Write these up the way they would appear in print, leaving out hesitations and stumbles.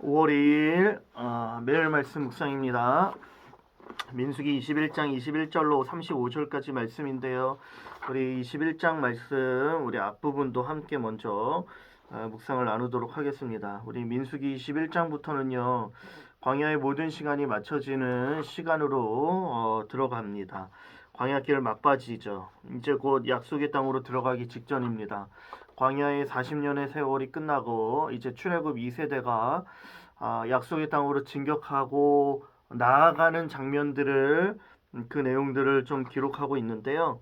5월 2일 매일 말씀 묵상입니다. 민수기 21장 21절로 35절까지 말씀인데요. 우리 21장 말씀 우리 앞부분도 함께 먼저 묵상을 나누도록 하겠습니다. 우리 민수기 21장부터는요. 광야의 모든 시간이 맞춰지는 시간으로 들어갑니다. 광야길 막바지죠. 이제 곧 약속의 땅으로 들어가기 직전입니다. 광야의 40년의 세월이 끝나고 이제 출애굽 2세대가 약속의 땅으로 진격하고 나아가는 장면들을 그 내용들을 좀 기록하고 있는데요.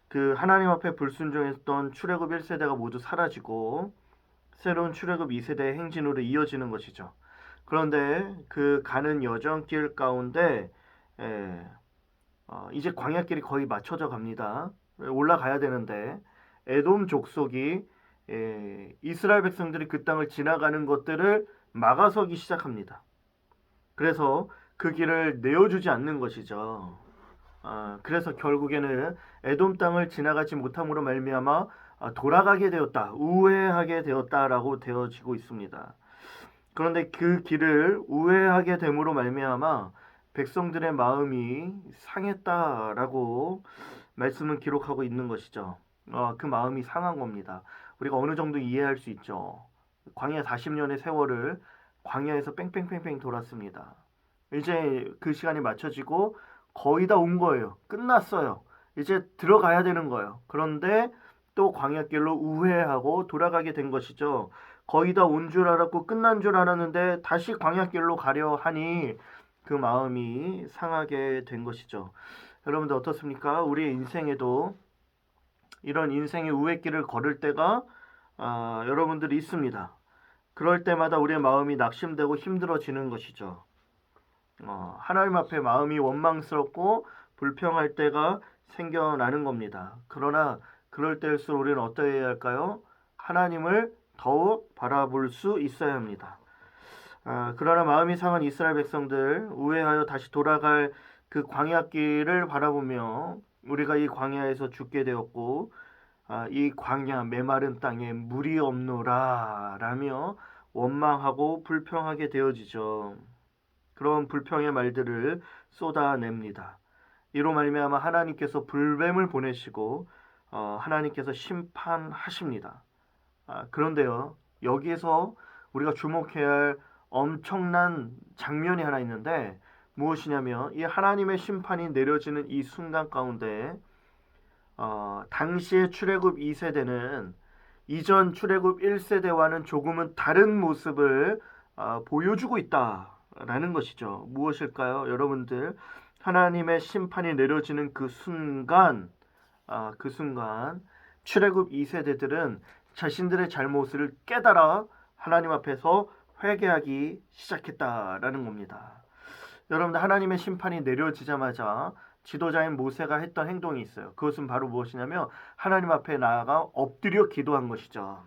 그 하나님 앞에 불순종했던 출애굽 1세대가 모두 사라지고 새로운 출애굽 2세대의 행진으로 이어지는 것이죠. 그런데 그 가는 여정길 가운데 이제 광야길이 거의 맞춰져 갑니다. 올라가야 되는데 에돔 족속이 이스라엘 백성들이 그 땅을 지나가는 것들을 막아서기 시작합니다. 그래서 그 길을 내어주지 않는 것이죠. 그래서 결국에는 에돔 땅을 지나가지 못함으로 말미암아 돌아가게 되었다, 우회하게 되었다라고 되어지고 있습니다. 그런데 그 길을 우회하게 됨으로 말미암아 백성들의 마음이 상했다라고 말씀은 기록하고 있는 것이죠. 그 마음이 상한 겁니다. 우리가 어느 정도 이해할 수 있죠. 광야 40년의 세월을 광야에서 뺑뺑뺑뺑 돌았습니다. 이제 그 시간이 맞춰지고 거의 다 온 거예요. 끝났어요. 이제 들어가야 되는 거예요. 그런데 또 광야길로 우회하고 돌아가게 된 것이죠. 거의 다 온 줄 알았고 끝난 줄 알았는데 다시 광야길로 가려 하니 그 마음이 상하게 된 것이죠. 여러분들 어떻습니까? 우리의 인생에도 이런 인생의 우회길을 걸을 때가 여러분들이 있습니다. 그럴 때마다 우리의 마음이 낙심되고 힘들어지는 것이죠. 하나님 앞에 마음이 원망스럽고 불평할 때가 생겨나는 겁니다. 그러나 그럴 때일수록 우리는 어떠해야 할까요? 하나님을 더욱 바라볼 수 있어야 합니다. 그러나 마음이 상한 이스라엘 백성들 우회하여 다시 돌아갈 그 광야길을 바라보며 우리가 이 광야에서 죽게 되었고 이 광야 메마른 땅에 물이 없노라 라며 원망하고 불평하게 되어지죠. 그런 불평의 말들을 쏟아냅니다. 이로 말미암아 하나님께서 불뱀을 보내시고 하나님께서 심판하십니다. 그런데요, 여기에서 우리가 주목해야 할 엄청난 장면이 하나 있는데 무엇이냐면 이 하나님의 심판이 내려지는 이 순간 가운데 당시의 출애굽 2세대는 이전 출애굽 1세대와는 조금은 다른 모습을 보여주고 있다라는 것이죠. 무엇일까요? 여러분들 하나님의 심판이 내려지는 그 순간 출애굽 2세대들은 자신들의 잘못을 깨달아 하나님 앞에서 회개하기 시작했다라는 겁니다. 여러분들 하나님의 심판이 내려지자마자 지도자인 모세가 했던 행동이 있어요. 그것은 바로 무엇이냐면 하나님 앞에 나아가 엎드려 기도한 것이죠.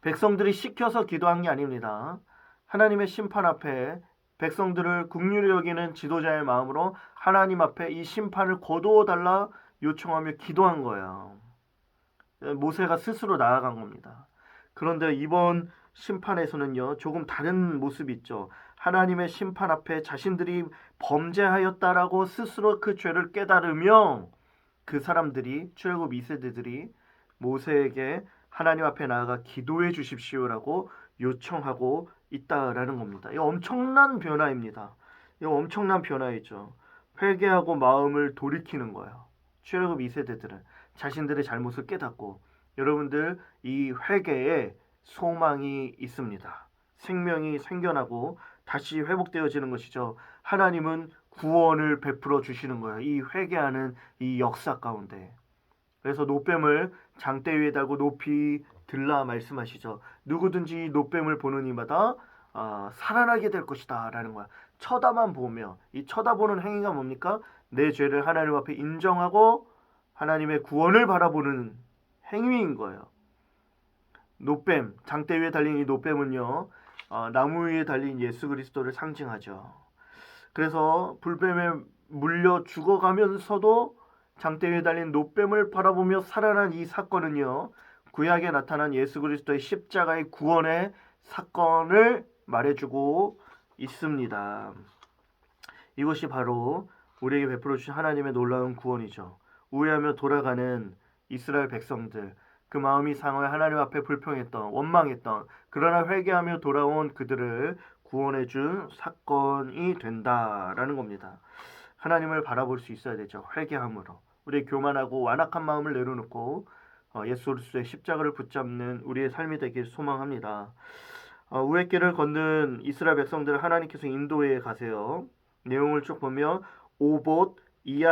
백성들이 시켜서 기도한 게 아닙니다. 하나님의 심판 앞에 백성들을 긍휼히 여기는 지도자의 마음으로 하나님 앞에 이 심판을 거두어 달라 요청하며 기도한 거예요. 모세가 스스로 나아간 겁니다. 그런데 이번 심판에서는요, 조금 다른 모습이 있죠. 하나님의 심판 앞에 자신들이 범죄하였다라고 스스로 그 죄를 깨달으며 그 사람들이 출애굽 2세대들이 모세에게 하나님 앞에 나아가 기도해 주십시오라고 요청하고 있다라는 겁니다. 이 엄청난 변화입니다. 이 엄청난 변화이죠. 회개하고 마음을 돌이키는 거예요. 출애굽 2세대들은 자신들의 잘못을 깨닫고 여러분들 이 회개에 소망이 있습니다. 생명이 생겨나고 다시 회복되어지는 것이죠. 하나님은 구원을 베풀어 주시는 거예요. 이 회개하는 이 역사 가운데. 그래서 노뱀을 장대 위에 달고 높이 들라 말씀하시죠. 누구든지 노뱀을 보는 이마다 살아나게 될 것이다 라는 거야. 쳐다만 보며 이 쳐다보는 행위가 뭡니까? 내 죄를 하나님 앞에 인정하고 하나님의 구원을 바라보는 행위인 거예요. 노뱀, 장대 위에 달린 이 노뱀은요, 나무 위에 달린 예수 그리스도를 상징하죠. 그래서 불뱀에 물려 죽어가면서도 장대 위에 달린 노뱀을 바라보며 살아난 이 사건은요, 구약에 나타난 예수 그리스도의 십자가의 구원의 사건을 말해주고 있습니다. 이것이 바로 우리에게 베풀어 주신 하나님의 놀라운 구원이죠. 우회하며 돌아가는 이스라엘 백성들, 그 마음이 상하여 하나님 앞에 불평했던, 원망했던, 그러나 회개하며 돌아온 그들을 구원해 준 사건이 된다라는 겁니다. 하나님을 바라볼 수 있어야 되죠. 회개함으로. 우리의 교만하고 완악한 마음을 내려놓고 예수 그리스도의 십자가를 붙잡는 우리의 삶이 되길 소망합니다. 우회길을 걷는 이스라엘 백성들을 하나님께서 인도해 가세요. 내용을 쭉 보면 오봇, 이에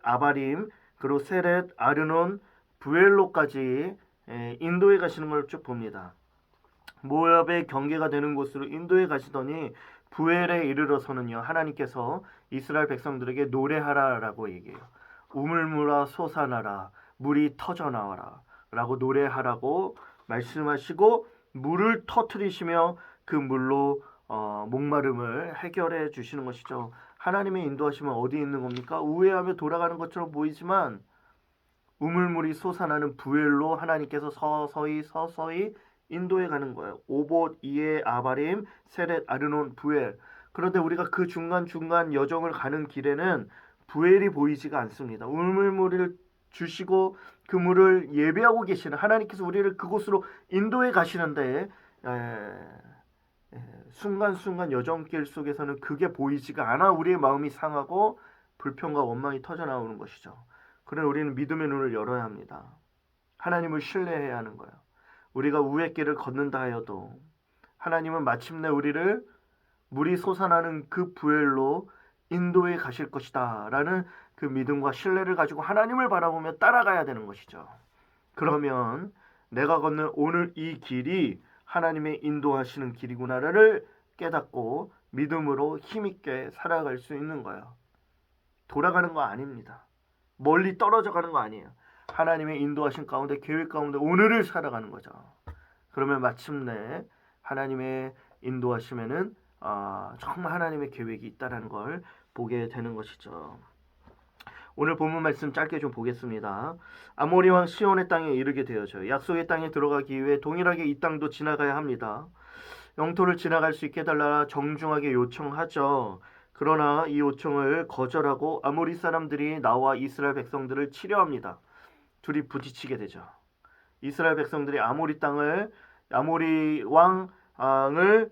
아바림, 그리고 세렛, 아르논, 부엘로까지 인도해 가시는 걸 쭉 봅니다. 모압의 경계가 되는 곳으로 인도해 가시더니 부엘에 이르러서는요, 하나님께서 이스라엘 백성들에게 노래하라라고 얘기해요. 우물물아 솟아나라, 물이 터져나와라 라고 노래하라고 말씀하시고 물을 터뜨리시며 그 물로 목마름을 해결해 주시는 것이죠. 하나님의 인도하시면 어디 있는 겁니까? 우회하며 돌아가는 것처럼 보이지만 우물물이 솟아나는 부엘로 하나님께서 서서히 인도해 가는 거예요. 오봇, 이에 아바림, 세렛, 아르논, 부엘. 그런데 우리가 그 중간중간 여정을 가는 길에는 부엘이 보이지가 않습니다. 우물물을 주시고 그 물을 예배하고 계시는 하나님께서 우리를 그곳으로 인도해 가시는데 순간순간 여정길 속에서는 그게 보이지가 않아 우리의 마음이 상하고 불평과 원망이 터져나오는 것이죠. 그러나 우리는 믿음의 눈을 열어야 합니다. 하나님을 신뢰해야 하는 거예요. 우리가 우의 길을 걷는다 하여도 하나님은 마침내 우리를 물이 솟아나는 그 부엘로 인도해 가실 것이다 라는 그 믿음과 신뢰를 가지고 하나님을 바라보며 따라가야 되는 것이죠. 그러면 내가 걷는 오늘 이 길이 하나님의 인도하시는 길이구나를 깨닫고 믿음으로 힘있게 살아갈 수 있는 거예요. 돌아가는 거 아닙니다. 멀리 떨어져 가는 거 아니에요. 하나님의 인도하신 가운데, 계획 가운데 오늘을 살아가는 거죠. 그러면 마침내 하나님의 인도하심에는 정말 하나님의 계획이 있다는 걸 보게 되는 것이죠. 오늘 본문 말씀 짧게 좀 보겠습니다. 아모리 왕 시온의 땅에 이르게 되어져요. 약속의 땅에 들어가기 위해 동일하게 이 땅도 지나가야 합니다. 영토를 지나갈 수 있게 해달라 정중하게 요청하죠. 그러나 이 요청을 거절하고 아모리 사람들이 나와 이스라엘 백성들을 치려합니다. 둘이 부딪히게 되죠. 이스라엘 백성들이 아모리 왕을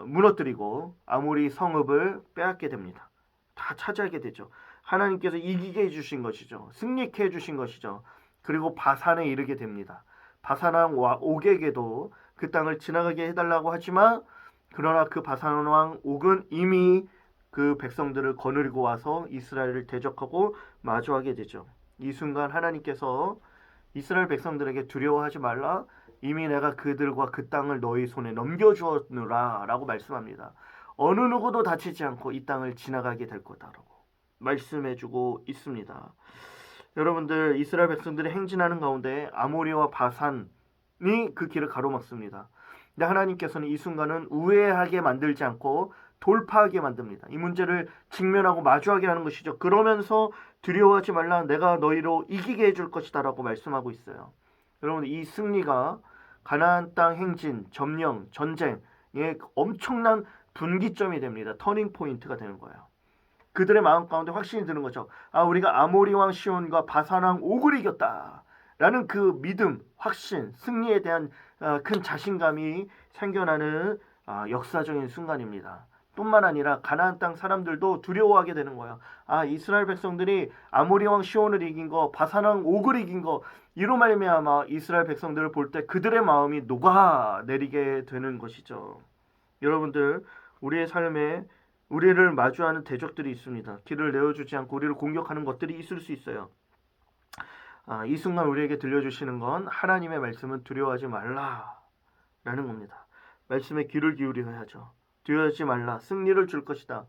무너뜨리고 아모리 성읍을 빼앗게 됩니다. 다 차지하게 되죠. 하나님께서 이기게 해주신 것이죠. 승리케 해주신 것이죠. 그리고 바산에 이르게 됩니다. 바산 왕 옥에게도 그 땅을 지나가게 해달라고 하지만 그러나 그 바산 왕 옥은 이미 그 백성들을 거느리고 와서 이스라엘을 대적하고 마주하게 되죠. 이 순간 하나님께서 이스라엘 백성들에게 두려워하지 말라, 이미 내가 그들과 그 땅을 너희 손에 넘겨주었노라 라고 말씀합니다. 어느 누구도 다치지 않고 이 땅을 지나가게 될 거다라고 말씀해주고 있습니다. 여러분들, 이스라엘 백성들이 행진하는 가운데 아모리와 바산이 그 길을 가로막습니다. 근데 하나님께서는 이 순간은 우회하게 만들지 않고 돌파하게 만듭니다. 이 문제를 직면하고 마주하게 하는 것이죠. 그러면서 두려워하지 말라, 내가 너희로 이기게 해줄 것이다 라고 말씀하고 있어요. 여러분, 이 승리가 가나안 땅 행진, 점령, 전쟁의 엄청난 분기점이 됩니다. 터닝 포인트가 되는 거예요. 그들의 마음 가운데 확신이 드는 거죠. 우리가 아모리 왕 시온과 바산 왕 옥을 이겼다 라는 그 믿음, 확신, 승리에 대한 큰 자신감이 생겨나는 역사적인 순간입니다. 뿐만 아니라 가나안 땅 사람들도 두려워하게 되는 거예요. 이스라엘 백성들이 아모리 왕 시온을 이긴 거, 바산 왕 옥을 이긴 거, 이로 말미암아 이스라엘 백성들을 볼 때 그들의 마음이 녹아내리게 되는 것이죠. 여러분들, 우리의 삶에 우리를 마주하는 대적들이 있습니다. 길을 내어주지 않고 우리를 공격하는 것들이 있을 수 있어요. 이 순간 우리에게 들려주시는 건 하나님의 말씀은 두려워하지 말라라는 겁니다. 말씀에 귀를 기울여야 하죠. 두려워하지 말라, 승리를 줄 것이다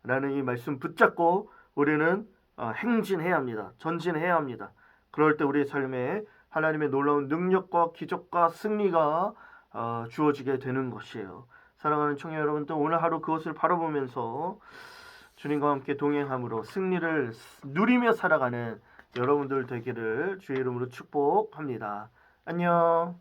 라는 이 말씀 붙잡고 우리는 행진해야 합니다. 전진해야 합니다. 그럴 때 우리의 삶에 하나님의 놀라운 능력과 기적과 승리가 주어지게 되는 것이에요. 사랑하는 청년 여러분들, 오늘 하루 그것을 바라보면서 주님과 함께 동행함으로 승리를 누리며 살아가는 여러분들 되기를 주의 이름으로 축복합니다. 안녕.